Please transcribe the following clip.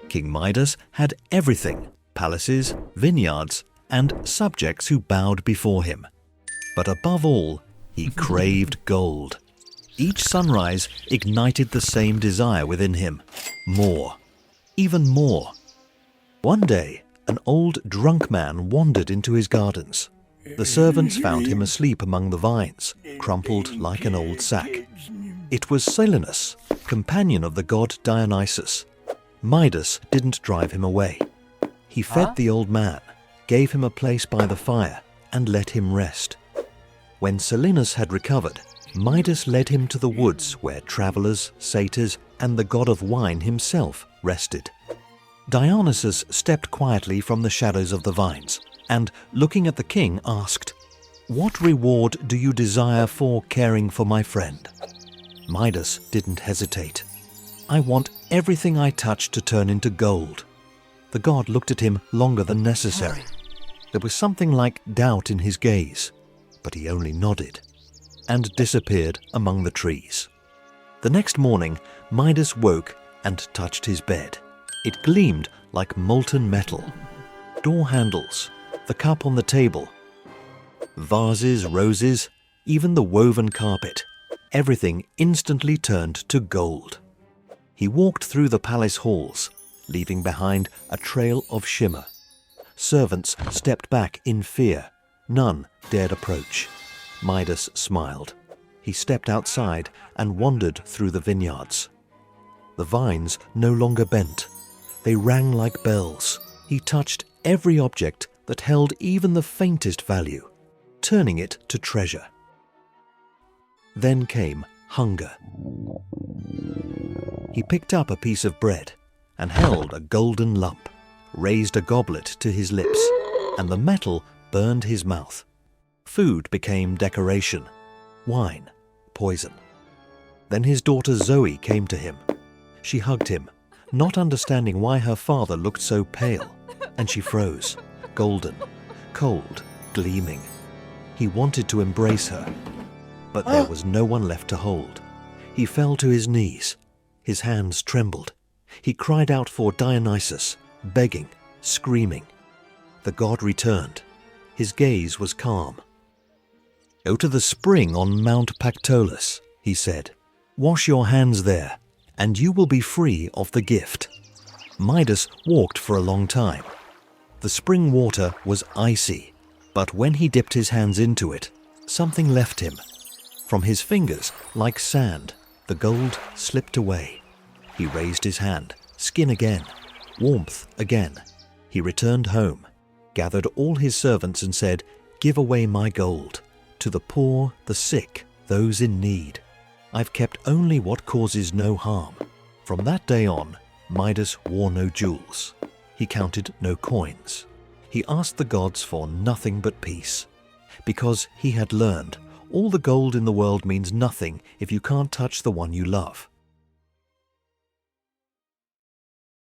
King Midas had everything: palaces, vineyards, and subjects who bowed before him. But above all, he craved gold. Each sunrise ignited the same desire within him: more, even more. One day, an old drunk man wandered into his gardens. The servants found him asleep among the vines, crumpled like an old sack. It was Silenus, companion of the god Dionysus. Midas didn't drive him away. He fed the old man, gave him a place by the fire, and let him rest. When Silenus had recovered, Midas led him to the woods where travelers, satyrs, and the god of wine himself rested. Dionysus stepped quietly from the shadows of the vines and, looking at the king, asked, "What reward do you desire for caring for my friend?" Midas didn't hesitate. "I want everything I touch to turn into gold." The god looked at him longer than necessary. There was something like doubt in his gaze, but he only nodded and disappeared among the trees. The next morning, Midas woke and touched his bed. It gleamed like molten metal. Door handles, the cup on the table, vases, roses, even the woven carpet, everything instantly turned to gold. He walked through the palace halls, leaving behind a trail of shimmer. Servants stepped back in fear. None dared approach. Midas smiled. He stepped outside and wandered through the vineyards. The vines no longer bent. They rang like bells. He touched every object that held even the faintest value, turning it to treasure. Then came hunger. He picked up a piece of bread and held a golden lump, raised a goblet to his lips, and the metal burned his mouth. Food became decoration, wine, poison. Then his daughter Zoe came to him. She hugged him, not understanding why her father looked so pale, and she froze, golden, cold, gleaming. He wanted to embrace her, but there was no one left to hold. He fell to his knees. His hands trembled. He cried out for Dionysus, begging, screaming. The god returned. His gaze was calm. "Go to the spring on Mount Pactolus," he said. "Wash your hands there, and you will be free of the gift." Midas walked for a long time. The spring water was icy, but when he dipped his hands into it, something left him. From his fingers, like sand, the gold slipped away. He raised his hand, skin again, warmth again. He returned home, gathered all his servants and said, "Give away my gold. To the poor, the sick, those in need. I've kept only what causes no harm." From that day on, Midas wore no jewels. He counted no coins. He asked the gods for nothing but peace, because he had learned all the gold in the world means nothing if you can't touch the one you love.